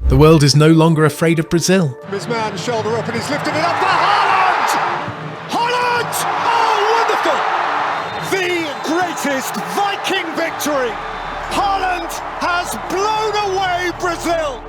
The world is no longer afraid of Brazil. His man shoulder up and he's lifted it up for Haaland! Haaland! Oh, wonderful! The greatest Viking victory! Haaland has blown away Brazil!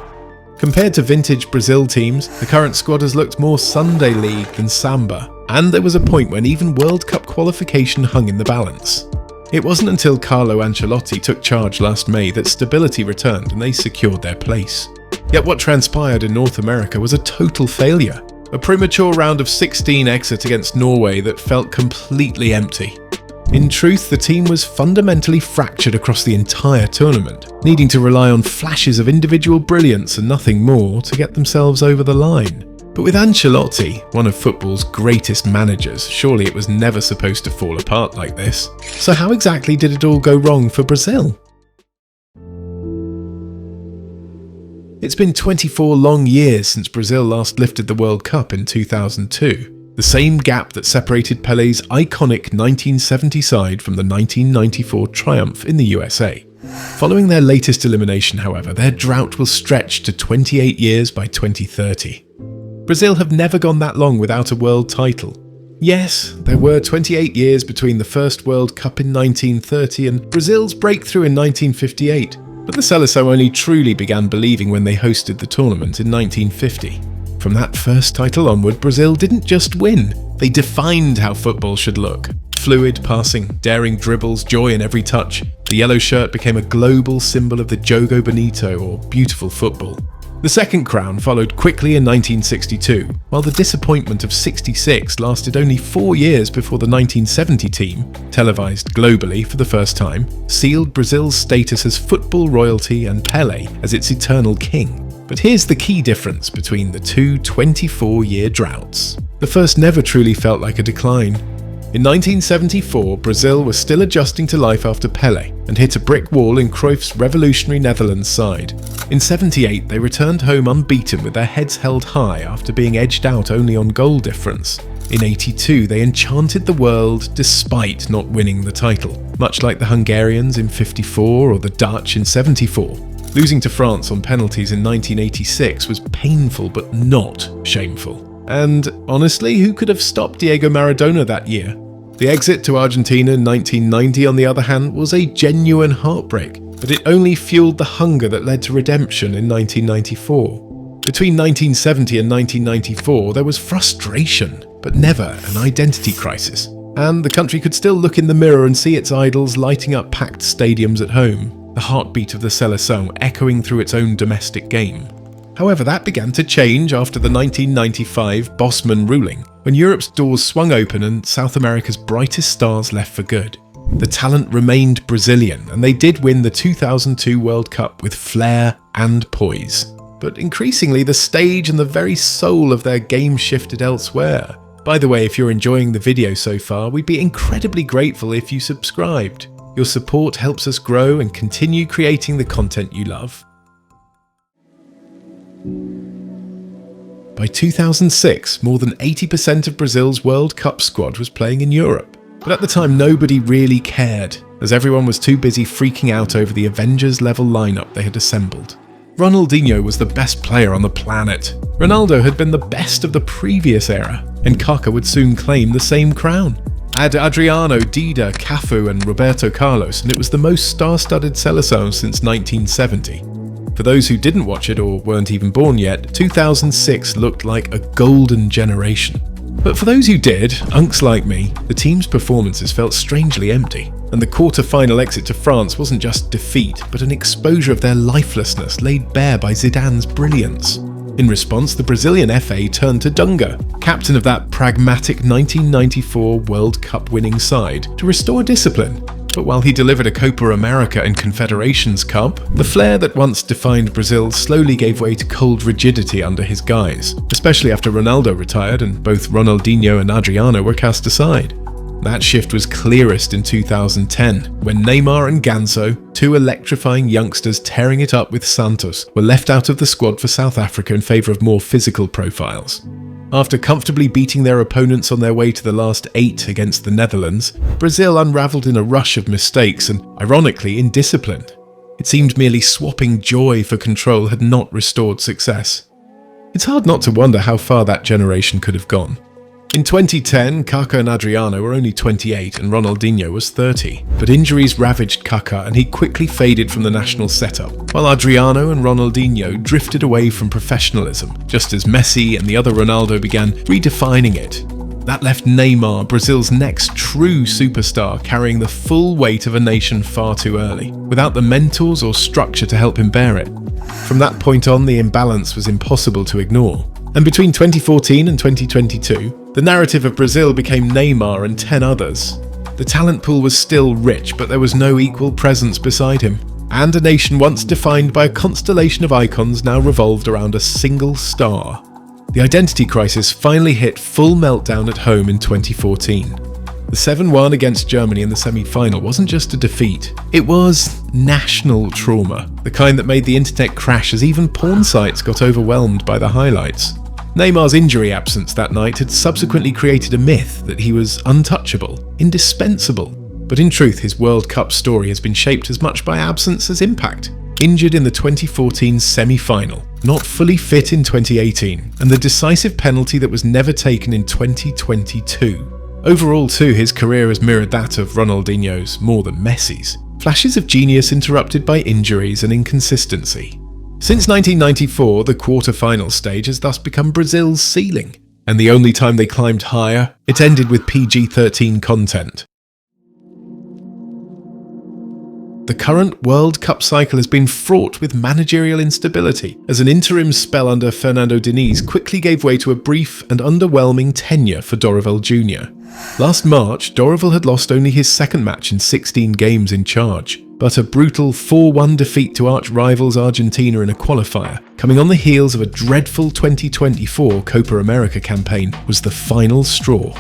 Compared to vintage Brazil teams, the current squad has looked more Sunday League than Samba, and there was a point when even World Cup qualification hung in the balance. It wasn't until Carlo Ancelotti took charge last May that stability returned and they secured their place. Yet what transpired in North America was a total failure. A premature round of 16 exit against Norway that felt completely empty. In truth, the team was fundamentally fractured across the entire tournament, needing to rely on flashes of individual brilliance and nothing more to get themselves over the line. But with Ancelotti, one of football's greatest managers, surely it was never supposed to fall apart like this. So how exactly did it all go wrong for Brazil? It's been 24 long years since Brazil last lifted the World Cup in 2002, the same gap that separated Pelé's iconic 1970 side from the 1994 triumph in the USA. Following their latest elimination, however, their drought will stretch to 28 years by 2030. Brazil have never gone that long without a world title. Yes, there were 28 years between the first World Cup in 1930 and Brazil's breakthrough in 1958, but the Seleção only truly began believing when they hosted the tournament in 1950. From that first title onward, Brazil didn't just win, they defined how football should look. Fluid passing, daring dribbles, joy in every touch. The yellow shirt became a global symbol of the Jogo Bonito, or beautiful football. The second crown followed quickly in 1962, while the disappointment of '66 lasted only 4 years before the 1970 team, televised globally for the first time, sealed Brazil's status as football royalty and Pelé as its eternal king. But here's the key difference between the two 24-year droughts. The first never truly felt like a decline. In 1974, Brazil was still adjusting to life after Pelé and hit a brick wall in Cruyff's revolutionary Netherlands side. In '78, they returned home unbeaten with their heads held high after being edged out only on goal difference. In '82, they enchanted the world despite not winning the title, much like the Hungarians in '54 or the Dutch in '74. Losing to France on penalties in 1986 was painful but not shameful. And honestly, who could have stopped Diego Maradona that year? The exit to Argentina in 1990, on the other hand, was a genuine heartbreak, but it only fueled the hunger that led to redemption in 1994. Between 1970 and 1994, there was frustration, but never an identity crisis. And the country could still look in the mirror and see its idols lighting up packed stadiums at home, the heartbeat of the Seleção echoing through its own domestic game. However, that began to change after the 1995 Bosman ruling, when Europe's doors swung open and South America's brightest stars left for good. The talent remained Brazilian, and they did win the 2002 World Cup with flair and poise. But increasingly, the stage and the very soul of their game shifted elsewhere. By the way, if you're enjoying the video so far, we'd be incredibly grateful if you subscribed. Your support helps us grow and continue creating the content you love. By 2006, more than 80% of Brazil's World Cup squad was playing in Europe. But at the time, nobody really cared, as everyone was too busy freaking out over the Avengers-level lineup they had assembled. Ronaldinho was the best player on the planet. Ronaldo had been the best of the previous era, and Kaká would soon claim the same crown. Add Adriano, Dida, Cafu and Roberto Carlos, and it was the most star-studded Seleção since 1970. For those who didn't watch it or weren't even born yet, 2006 looked like a golden generation. But for those who did, unks like me, the team's performances felt strangely empty, and the quarter-final exit to France wasn't just defeat, but an exposure of their lifelessness laid bare by Zidane's brilliance. In response, the Brazilian FA turned to Dunga, captain of that pragmatic 1994 World Cup winning side, to restore discipline. But while he delivered a Copa America and Confederations Cup, the flair that once defined Brazil slowly gave way to cold rigidity under his guise, especially after Ronaldo retired and both Ronaldinho and Adriano were cast aside. That shift was clearest in 2010, when Neymar and Ganso, two electrifying youngsters tearing it up with Santos, were left out of the squad for South Africa in favour of more physical profiles. After comfortably beating their opponents on their way to the last 8 against the Netherlands, Brazil unravelled in a rush of mistakes and, ironically, indiscipline. It seemed merely swapping joy for control had not restored success. It's hard not to wonder how far that generation could have gone. In 2010, Kaká and Adriano were only 28 and Ronaldinho was 30, but injuries ravaged Kaká and he quickly faded from the national setup, while Adriano and Ronaldinho drifted away from professionalism, just as Messi and the other Ronaldo began redefining it. That left Neymar, Brazil's next true superstar, carrying the full weight of a nation far too early, without the mentors or structure to help him bear it. From that point on, the imbalance was impossible to ignore. And between 2014 and 2022, the narrative of Brazil became Neymar and 10 others. The talent pool was still rich, but there was no equal presence beside him. And a nation once defined by a constellation of icons now revolved around a single star. The identity crisis finally hit full meltdown at home in 2014. The 7-1 against Germany in the semi-final wasn't just a defeat, it was national trauma, the kind that made the internet crash as even porn sites got overwhelmed by the highlights. Neymar's injury absence that night had subsequently created a myth that he was untouchable, indispensable. But in truth, his World Cup story has been shaped as much by absence as impact. Injured in the 2014 semi-final, not fully fit in 2018, and the decisive penalty that was never taken in 2022. Overall too, his career has mirrored that of Ronaldinho's more than Messi's. Flashes of genius interrupted by injuries and inconsistency. Since 1994, the quarter-final stage has thus become Brazil's ceiling, and the only time they climbed higher, it ended with PG-13 content. The current World Cup cycle has been fraught with managerial instability, as an interim spell under Fernando Diniz quickly gave way to a brief and underwhelming tenure for Dorival Jr. Last March, Dorival had lost only his second match in 16 games in charge, but a brutal 4-1 defeat to arch-rivals Argentina in a qualifier, coming on the heels of a dreadful 2024 Copa America campaign, was the final straw.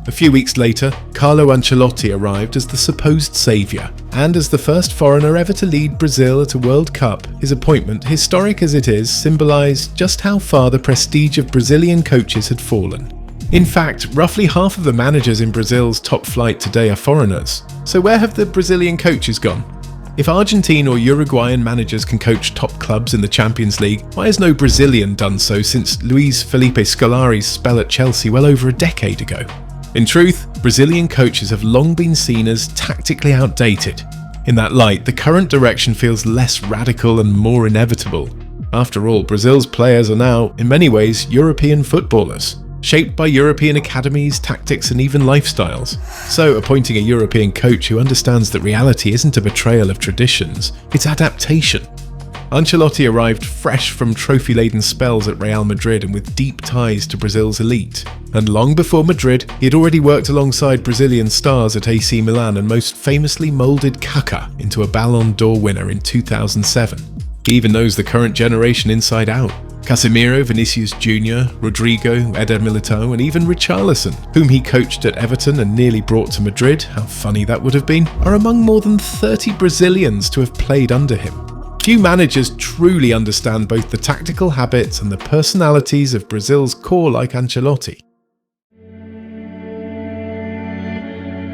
A few weeks later, Carlo Ancelotti arrived as the supposed saviour, and as the first foreigner ever to lead Brazil at a World Cup, his appointment, historic as it is, symbolised just how far the prestige of Brazilian coaches had fallen. In fact, roughly half of the managers in Brazil's top flight today are foreigners. So where have the Brazilian coaches gone? If Argentine or Uruguayan managers can coach top clubs in the Champions League, why has no Brazilian done so since Luis Felipe Scolari's spell at Chelsea well over a decade ago? In truth, Brazilian coaches have long been seen as tactically outdated. In that light, the current direction feels less radical and more inevitable. After all, Brazil's players are now, in many ways, European footballers, shaped by European academies, tactics and even lifestyles. So appointing a European coach who understands that reality isn't a betrayal of traditions, it's adaptation. Ancelotti arrived fresh from trophy-laden spells at Real Madrid and with deep ties to Brazil's elite. And long before Madrid, he had already worked alongside Brazilian stars at AC Milan and most famously moulded Kaká into a Ballon d'Or winner in 2007. He even knows the current generation inside out. Casemiro, Vinicius Jr., Rodrigo, Eder Militão and even Richarlison, whom he coached at Everton and nearly brought to Madrid, how funny that would have been, are among more than 30 Brazilians to have played under him. Few managers truly understand both the tactical habits and the personalities of Brazil's core like Ancelotti.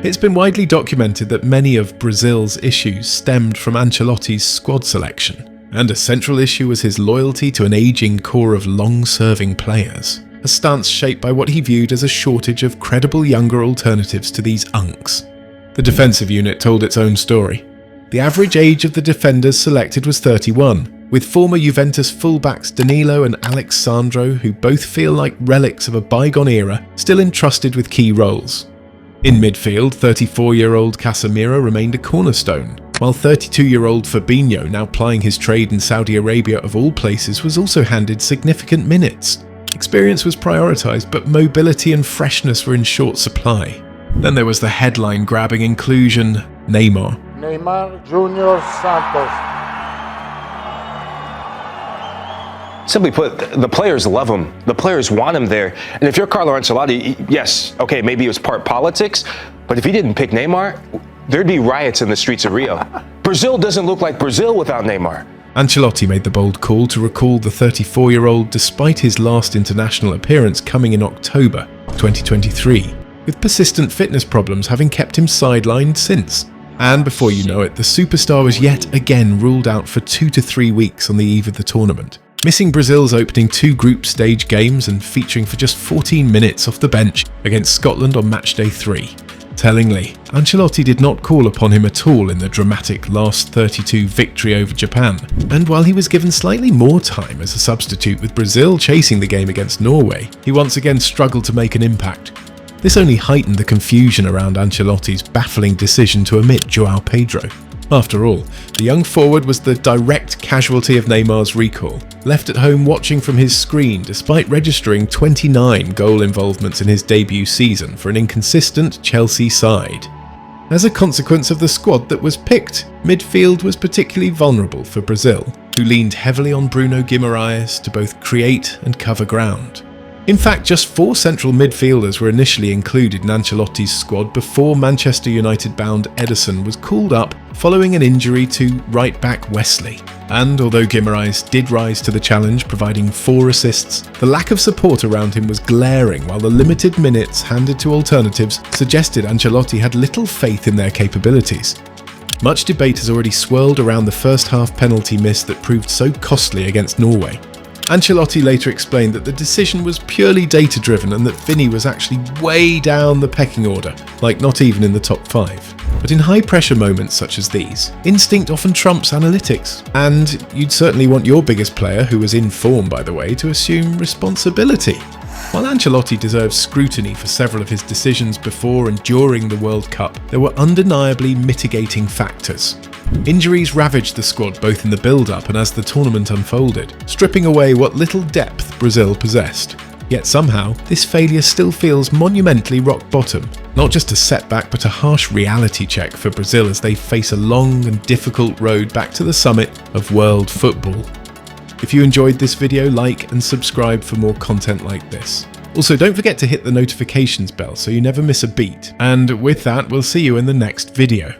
It's been widely documented that many of Brazil's issues stemmed from Ancelotti's squad selection, and a central issue was his loyalty to an ageing core of long-serving players, a stance shaped by what he viewed as a shortage of credible younger alternatives to these unks. The defensive unit told its own story. The average age of the defenders selected was 31, with former Juventus fullbacks Danilo and Alex Sandro, who both feel like relics of a bygone era, still entrusted with key roles. In midfield, 34-year-old Casemiro remained a cornerstone, while 32-year-old Fabinho, now plying his trade in Saudi Arabia of all places, was also handed significant minutes. Experience was prioritised, but mobility and freshness were in short supply. Then there was the headline-grabbing inclusion, Neymar. Neymar Jr. Santos. Simply put, the players love him. The players want him there. And if you're Carlo Ancelotti, yes, okay, maybe it was part politics, but if he didn't pick Neymar, there'd be riots in the streets of Rio. Brazil doesn't look like Brazil without Neymar. Ancelotti made the bold call to recall the 34-year-old despite his last international appearance coming in October 2023, with persistent fitness problems having kept him sidelined since. And before you know it, the superstar was yet again ruled out for 2 to 3 weeks on the eve of the tournament, missing Brazil's opening 2 group stage games and featuring for just 14 minutes off the bench against Scotland on matchday 3. Tellingly, Ancelotti did not call upon him at all in the dramatic last 32 victory over Japan, and while he was given slightly more time as a substitute with Brazil chasing the game against Norway, he once again struggled to make an impact. This only heightened the confusion around Ancelotti's baffling decision to omit João Pedro. After all, the young forward was the direct casualty of Neymar's recall, left at home watching from his screen despite registering 29 goal involvements in his debut season for an inconsistent Chelsea side. As a consequence of the squad that was picked, midfield was particularly vulnerable for Brazil, who leaned heavily on Bruno Guimaraes to both create and cover ground. In fact, just 4 central midfielders were initially included in Ancelotti's squad before Manchester United-bound Ederson was called up following an injury to right-back Wesley. And although Guimaraes did rise to the challenge, providing 4 assists, the lack of support around him was glaring, while the limited minutes handed to alternatives suggested Ancelotti had little faith in their capabilities. Much debate has already swirled around the first-half penalty miss that proved so costly against Norway. Ancelotti later explained that the decision was purely data-driven and that Vinny was actually way down the pecking order, like not even in the top 5. But in high-pressure moments such as these, instinct often trumps analytics, and you'd certainly want your biggest player, who was in form by the way, to assume responsibility. While Ancelotti deserves scrutiny for several of his decisions before and during the World Cup, there were undeniably mitigating factors. Injuries ravaged the squad both in the build-up and as the tournament unfolded, stripping away what little depth Brazil possessed. Yet somehow, this failure still feels monumentally rock bottom, not just a setback but a harsh reality check for Brazil as they face a long and difficult road back to the summit of world football. If you enjoyed this video, like and subscribe for more content like this. Also, don't forget to hit the notifications bell so you never miss a beat. And with that, we'll see you in the next video.